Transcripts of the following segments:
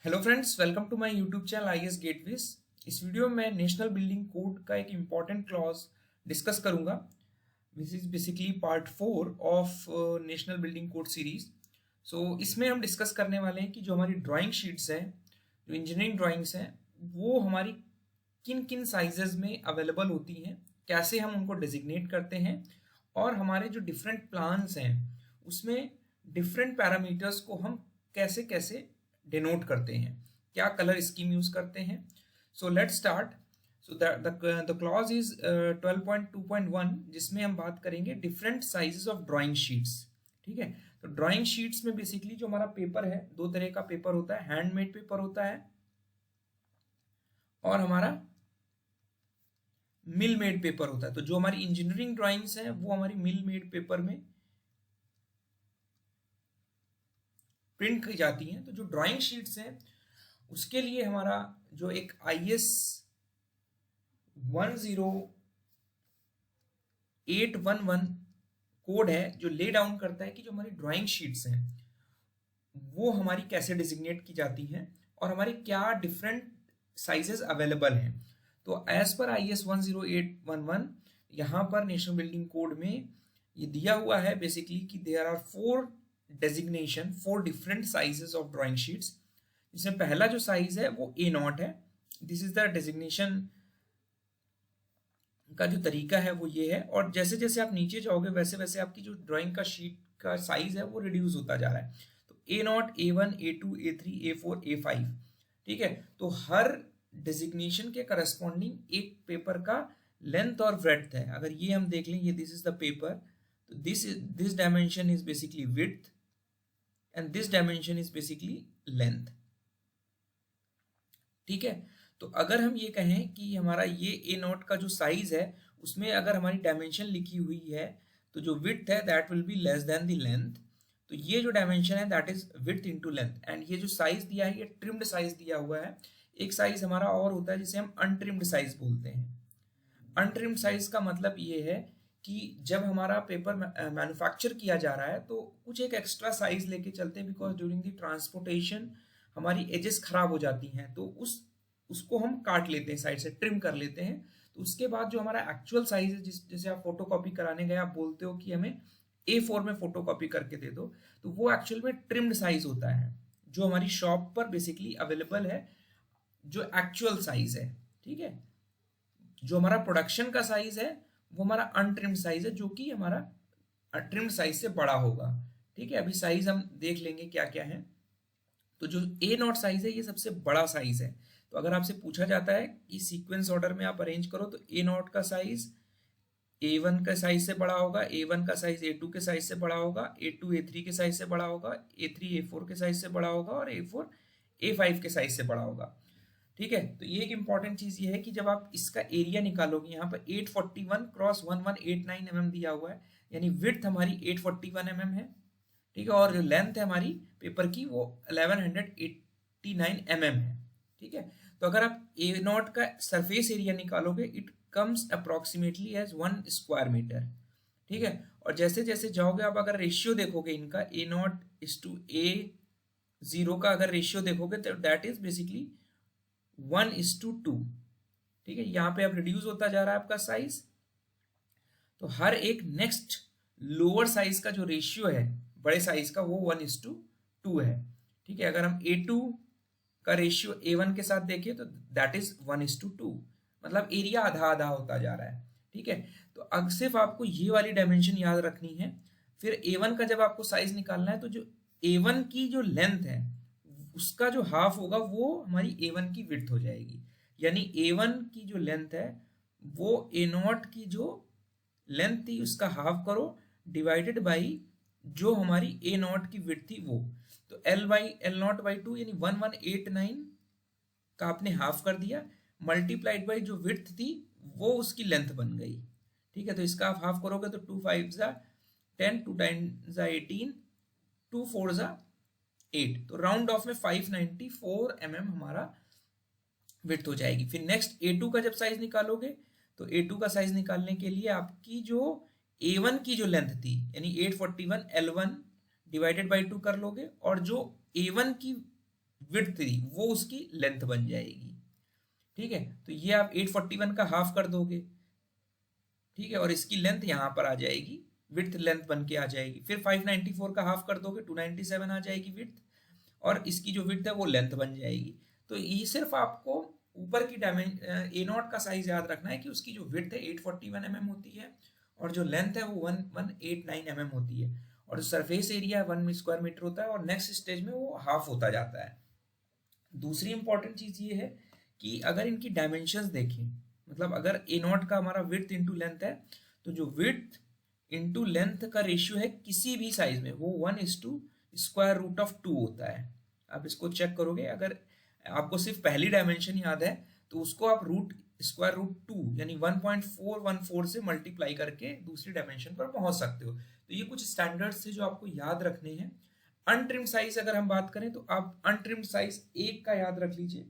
Hello friends, welcome to my YouTube channel IAS gateways. इस video में national building code का एक important clause discuss करूंगा। This is basically part 4 of national building code series. So इसमें हम discuss करने वाले हैं कि जो हमारी ड्राइंग शीट्स हैं, जो इंजीनियरिंग ड्राइंग्स हैं, वो हमारी किन किन साइजेस में अवेलेबल होती हैं, कैसे हम उनको डिजिग्नेट करते हैं, और हमारे जो डिफरेंट प्लान्स हैं उसमें डिफरेंट पैरामीटर्स को हम कैसे कैसे डिनोट करते हैं, क्या कलर स्कीम यूज करते हैं। So let's start. So the clause is 12.2.1, जिसमें हम बात करेंगे different sizes of drawing sheets. ठीक है, तो ड्राइंग शीट्स में बेसिकली जो हमारा पेपर है, दो तरह का पेपर होता है। हैंडमेड पेपर होता है और हमारा मिल मेड पेपर होता है। तो जो हमारी इंजीनियरिंग ड्राइंग्स हैं वो हमारी मिल मेड पेपर में प्रिंट की जाती हैं। तो जो ड्राइंग शीट्स हैं उसके लिए हमारा जो एक IS 10811 कोड है, जो ले डाउन करता है कि जो हमारी ड्राइंग शीट्स हैं वो हमारी कैसे डिजिग्नेट की जाती हैं और हमारे क्या डिफरेंट साइजेस अवेलेबल हैं। तो एज पर IS 10811 यहाँ पर नेशनल बिल्डिंग कोड में ये दिया हुआ है बेसिकली कि there are 4 designation, 4 different sizes of drawing sheets. इसमें पहला जो साइज है वो A0 है। दिस इज द डेजिग्नेशन का जो तरीका है वो ये है, और जैसे जैसे आप नीचे जाओगे वैसे वैसे आपकी जो ड्राइंग का शीट का साइज है वो रिड्यूस होता जा रहा है। तो A0, A1, A2, A3, A4, A5। ठीक है, तो हर डेजिग्नेशन के करस्पॉन्डिंग एक पेपर का लेंथ और ब्रेड्थ है। अगर ये हम देख लें, ये दिस इज द पेपर, तो this dimension is basically width and this dimension is basically length. ठीक है, तो अगर हम ये कहें कि हमारा ये A0 का जो साइज है उसमें अगर हमारी डायमेंशन लिखी हुई है तो जो विड्थ है that will be less than the length. तो ये जो डायमेंशन है that is width into length, and ये जो साइज दिया है ये ट्रिम्ड साइज दिया हुआ है। एक साइज हमारा और होता है जिसे हम अनट्रिम्ड साइज बोलते हैं। अनट्रिम्ड साइज का मतलब ये है कि जब हमारा पेपर मैन्युफैक्चर किया जा रहा है तो कुछ एक एक्स्ट्रा साइज लेके चलते हैं, बिकॉज ड्यूरिंग द ट्रांसपोर्टेशन हमारी एजेस खराब हो जाती हैं, तो उसको हम काट लेते हैं, साइड से ट्रिम कर लेते हैं। तो उसके बाद जो हमारा एक्चुअल साइज है, जैसे आप फोटो कॉपी कराने गए, आप बोलते हो कि हमें A4 में फोटो कॉपी करके दे दो, तो वो एक्चुअल में ट्रिम्ड साइज होता है जो हमारी शॉप पर बेसिकली अवेलेबल है, जो एक्चुअल साइज है। ठीक है, जो हमारा प्रोडक्शन का साइज है वो हमारा अनट्रिम्ड साइज है, जो कि हमारा ट्रिम्ड साइज से बड़ा होगा। ठीक है, अभी साइज हम देख लेंगे क्या क्या है। तो जो A0 साइज है ये सबसे बड़ा साइज है। तो अगर आपसे पूछा जाता है कि सीक्वेंस ऑर्डर में आप अरेंज करो तो A0 का साइज A1 के साइज से बड़ा होगा, A1 का साइज A2 के साइज से बड़ा होगा, A2 A3 के साइज से बड़ा होगा, A3 A4 के साइज से बड़ा होगा, और A4 A5 के साइज से बड़ा होगा। ठीक है, तो ये एक इंपॉर्टेंट चीज ये है कि जब आप इसका एरिया निकालोगे, यहाँ पर 841 क्रॉस 1189 mm दिया हुआ है, यानी विड्थ हमारी 841 mm है। ठीक है, और जो लेंथ है हमारी पेपर की वो 1189 mm है। ठीक है, तो अगर आप A0 का सरफेस एरिया निकालोगे it comes approximately as 1 square metre. ठीक है, और जैसे जैसे जाओगे आप अगर रेशियो देखोगे इनका A0:A0 का अगर रेशियो देखोगे तो दैट इज बेसिकली 1:2। ठीक है, यहाँ पे अब रिड्यूस होता जा रहा है आपका साइज। तो हर एक नेक्स्ट लोअर साइज का जो रेशियो है बड़े साइज का वो 1:2 है। ठीक है, अगर हम A2 का रेशियो A1 के साथ देखें तो दैट इज 1:2, मतलब एरिया आधा आधा होता जा रहा है। ठीक है, तो अब सिर्फ आपको ये वाली डायमेंशन याद रखनी है। फिर A1 का जब आपको साइज निकालना है तो जो A1 की जो लेंथ है उसका जो हाफ होगा वो हमारी A1 की विड्थ हो जाएगी, यानी A1 की जो लेंथ है वो A0 की जो लेंथ थी उसका हाफ करो, डिवाइडेड बाई जो हमारी A0 की विड्थ थी वो। तो L0/2 यानी 1189 का आपने हाफ कर दिया, मल्टीप्लाइड बाई जो विड्थ थी वो उसकी लेंथ बन गई। ठीक है, तो इसका आप हाफ करोगे तो 2 5 10, 2 10 18, 2 4 8, तो राउंड ऑफ में 594 mm हमारा विड्थ हो जाएगी। फिर नेक्स्ट A2 का जब साइज निकालोगे तो A2 का साइज निकालने के लिए आपकी जो A1 की जो लेंथ थी यानी 841 L1 डिवाइडेड बाई 2 कर लोगे, और जो A1 की विड्थ थी वो उसकी लेंथ बन जाएगी। ठीक है, तो ये आप 841 का हाफ कर दोगे, ठीक है, और इसकी लेंथ यहाँ पर आ जाएगी, विड्थ लेंथ बन के आ जाएगी। फिर 594 का हाफ कर दोगे, 297 आ जाएगी विड्थ, और इसकी जो विड्थ है वो लेंथ बन जाएगी। तो ये सिर्फ आपको ऊपर की डायमेंशन ए नॉट का साइज याद रखना है कि उसकी जो विड्थ है 841 mm होती है, और जो लेंथ है वो 1189 mm होती है, और जो सरफेस एरिया है 1 स्क्वायर मीटर होता है, और नेक्स्ट स्टेज में वो हाफ होता जाता है। दूसरी इंपॉर्टेंट चीज ये है कि अगर इनकी डायमेंशंस देखें, मतलब अगर ए नॉट का हमारा विड्थ इंटू लेंथ है, तो जो विड्थ इंटू लेंथ का रेशियो है किसी भी साइज में वो 1:√2 होता है। आप इसको चेक करोगे, अगर आपको सिर्फ पहली डायमेंशन याद है तो उसको आप √2 यानी 1.414 से मल्टीप्लाई करके दूसरी डायमेंशन पर पहुंच सकते हो। तो ये कुछ स्टैंडर्ड्स थे जो आपको याद रखने हैं। अनट्रिम्ड साइज अगर हम बात करें तो आप अनट्रिम्ड साइज 1 का याद रख लीजिए।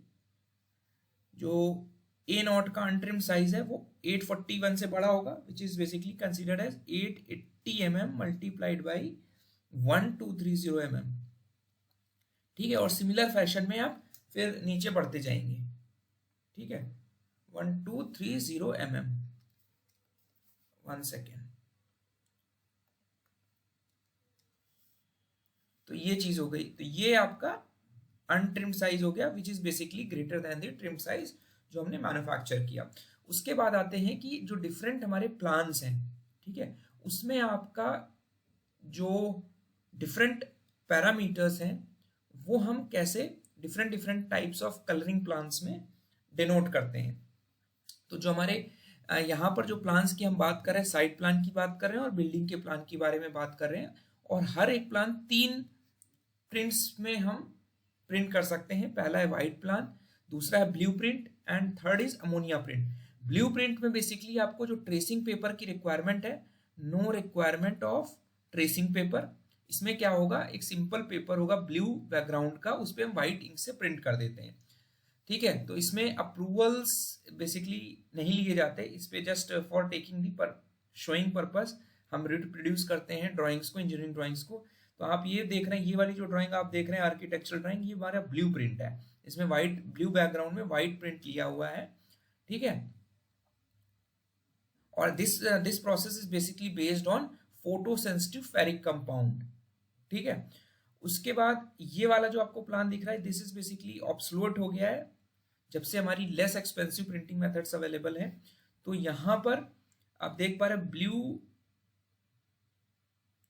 जो ए नॉट का अनट्रिम्ड साइज है वो 841 से बड़ा होगा, which is basically considered as 880 mm multiplied by 1230 mm। ठीक है, और सिमिलर फैशन में आप फिर नीचे बढ़ते जाएंगे। ठीक है, 1230 mm। 1 सेकेंड। तो ये चीज हो गई, तो ये आपका अनट्रिम्ड साइज हो गया, विच is basically greater than the trimmed size जो हमने मैन्युफैक्चर किया। उसके बाद आते हैं कि जो डिफरेंट हमारे प्लान्स हैं, ठीक है, उसमें आपका जो डिफरेंट पैरामीटर्स हैं वो हम कैसे different different types of colouring plans में डिनोट करते हैं। तो जो हमारे यहाँ पर जो प्लान्स की हम बात कर रहे हैं, साइड प्लान की बात कर रहे हैं और बिल्डिंग के प्लान के बारे में बात कर रहे हैं, और हर एक प्लान 3 प्रिंट्स में हम प्रिंट कर सकते हैं। पहला है व्हाइट प्लान, दूसरा है blue print, and third is ammonia print. Blue print में बेसिकली आपको जो ट्रेसिंग पेपर की रिक्वायरमेंट है, no requirement of tracing paper. इसमें क्या होगा, एक सिंपल पेपर होगा ब्लू बैकग्राउंड का, उस पर हम व्हाइट इंक से प्रिंट कर देते हैं। ठीक है, तो इसमें अप्रूवल्स बेसिकली नहीं लिए जाते, इस पे जस्ट फॉर टेकिंग दी पर शोइंग पर्पस हम रिप्रोड्यूस करते हैं ड्राइंग्स को, इंजीनियरिंग ड्राइंग्स को। तो आप ये देख रहे हैं, ये वाली जो ड्राइंग आप देख रहे हैं आर्किटेक्चरल ड्राइंग, ये हमारा ब्लू प्रिंट है, इसमें व्हाइट ब्लू बैकग्राउंड में व्हाइट प्रिंट लिया हुआ है। ठीक है, और this process is basically based on photo sensitive ferric compound. ठीक है, उसके बाद ये वाला जो आपको प्लान दिख रहा है, दिस इज बेसिकली ऑब्सोल्यूट हो गया है जब से हमारी less expensive printing methods available हैं। तो यहां पर आप देख पा रहे हैं ब्लू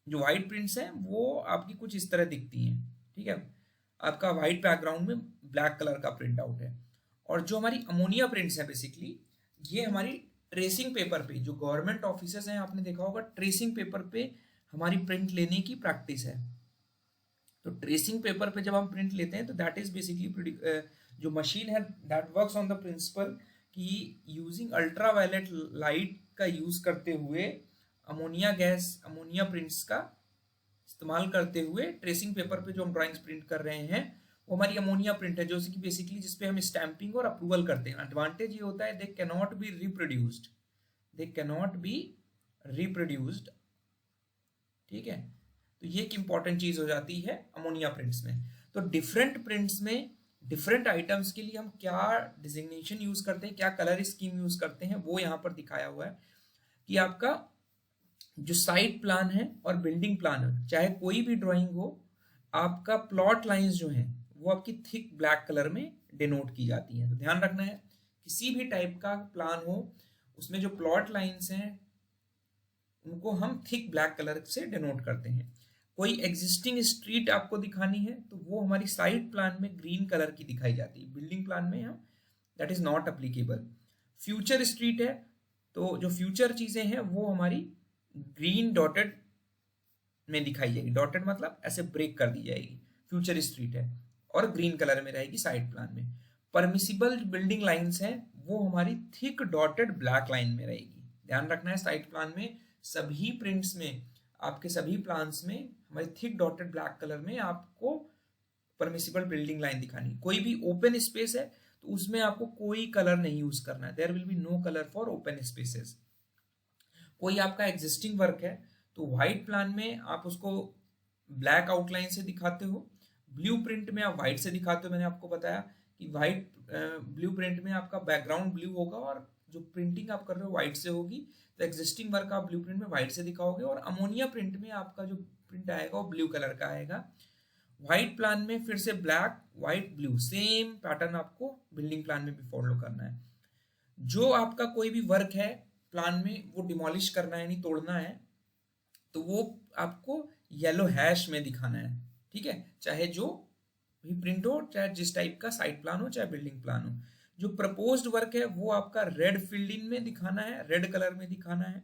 जो व्हाइट प्रिंट्स हैं वो आपकी कुछ इस तरह दिखती हैं। ठीक है, आपका व्हाइट बैकग्राउंड में ब्लैक कलर का प्रिंट आउट है। और जो हमारी अमोनिया प्रिंट्स हैं बेसिकली, ये हमारी ट्रेसिंग पेपर पे, जो गवर्नमेंट ऑफिसेज हैं आपने देखा होगा ट्रेसिंग पेपर पे हमारी प्रिंट लेने की प्रैक्टिस है। तो ट्रेसिंग पेपर पे जब हम प्रिंट लेते हैं तो दैट इज बेसिकली जो मशीन है that works on the principle कि यूजिंग अल्ट्रावायलेट लाइट का यूज करते हुए अमोनिया गैस, अमोनिया प्रिंट्स का इस्तेमाल करते हुए ट्रेसिंग पेपर पे जो हम ड्राइंग्स प्रिंट कर रहे हैं वो हमारी अमोनिया प्रिंट है, जो कि बेसिकली जिसपे हम स्टैंपिंग और अप्रूवल करते हैं। एडवांटेज ये होता है they can not be reproduced, they can not be reproduced. ठीक है, तो ये एक इंपॉर्टेंट चीज हो जाती है अमोनिया प्रिंट्स में। तो डिफरेंट प्रिंट्स में डिफरेंट आइटम्स के लिए हम क्या डिजिग्नेशन यूज करते हैं, क्या कलर स्कीम यूज करते हैं, वो यहाँ पर दिखाया हुआ है कि आपका जो साइड प्लान है और बिल्डिंग प्लान है, चाहे कोई भी ड्राइंग हो, आपका प्लॉट लाइंस जो हैं वो आपकी थिक ब्लैक कलर में डिनोट की जाती हैं। तो ध्यान रखना है, किसी भी टाइप का प्लान हो उसमें जो प्लॉट लाइंस हैं उनको हम थिक ब्लैक कलर से डिनोट करते हैं। कोई एग्जिस्टिंग स्ट्रीट आपको दिखानी है तो वो हमारी साइड प्लान में ग्रीन कलर की दिखाई जाती है, बिल्डिंग प्लान में हम that is not applicable. Future street है तो जो फ्यूचर चीजें हैं वो हमारी ग्रीन डॉटेड में दिखाई जाएगी, डॉटेड मतलब ऐसे ब्रेक कर दी जाएगी, फ्यूचर स्ट्रीट है, और ग्रीन कलर में रहेगी साइड प्लान में। परमिसिबल बिल्डिंग लाइंस हैं वो हमारी थिक डॉटेड ब्लैक लाइन में रहेगी। ध्यान रखना है साइड प्लान में सभी प्रिंट्स में, आपके सभी प्लान्स में हमारी थिक डॉटेड ब्लैक कलर में आपको परमिसिबल बिल्डिंग लाइन दिखानी। कोई भी ओपन स्पेस है तो उसमें आपको कोई कलर नहीं यूज करना है, there will be no colour for open spaces. कोई आपका एग्जिस्टिंग वर्क है तो व्हाइट प्लान में आप उसको ब्लैक आउटलाइन से दिखाते हो, ब्लूप्रिंट में आप व्हाइट से दिखाते हो, मैंने आपको बताया कि व्हाइट ब्लूप्रिंट में आपका बैकग्राउंड ब्लू होगा और जो प्रिंटिंग आप कर रहे हो व्हाइट से होगी, तो एग्जिस्टिंग वर्क आप ब्लूप्रिंट में व्हाइट से दिखाओगे, और अमोनिया प्रिंट में आपका जो प्रिंट आएगा वो ब्लू कलर का आएगा। व्हाइट प्लान में फिर से black white blue, same pattern आपको बिल्डिंग प्लान में भी फॉलो करना है। जो आपका कोई भी वर्क है प्लान में वो डिमोलिश करना है यानी तोड़ना है, तो वो आपको येलो हैश में दिखाना है, ठीक है, चाहे जो भी प्रिंट हो, चाहे जिस टाइप का साइट प्लान हो, चाहे बिल्डिंग प्लान हो। जो प्रपोज्ड वर्क है वो आपका रेड फील्ड इन में दिखाना है, रेड कलर में दिखाना है।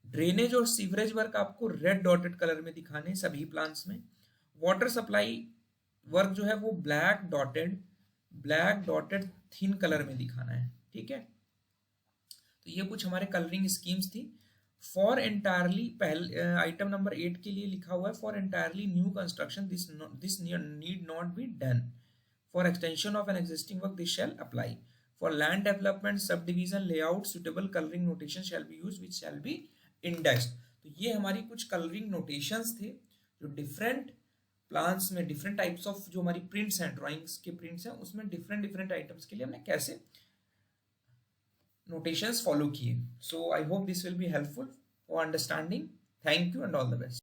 ड्रेनेज और सीवरेज वर्क आपको रेड डॉटेड कलर में दिखाने हैं सभी प्लान्स में। वाटर सप्लाई वर्क जो है वो ब्लैक डॉटेड थिन कलर में दिखाना है, ठीक है। तो ये कुछ हमारे कलरिंग स्कीम्स थी। फॉर एंटायरली पहले आइटम नंबर 8 के लिए लिखा हुआ है for entirely new construction this need not be done, for extension of an existing work this shall apply, for land development sub division layout suitable colouring notation shall be use which shall be indexed. तो ये हमारी कुछ colouring notations थे जो different plans में different types of जो हमारी prints हैं, ड्राइंग्स के प्रिंट्स हैं, उसमें डिफरेंट डिफरेंट आइटम्स के लिए हमने कैसे notations follow किए। So I hope this will be helpful for understanding. Thank you and all the best.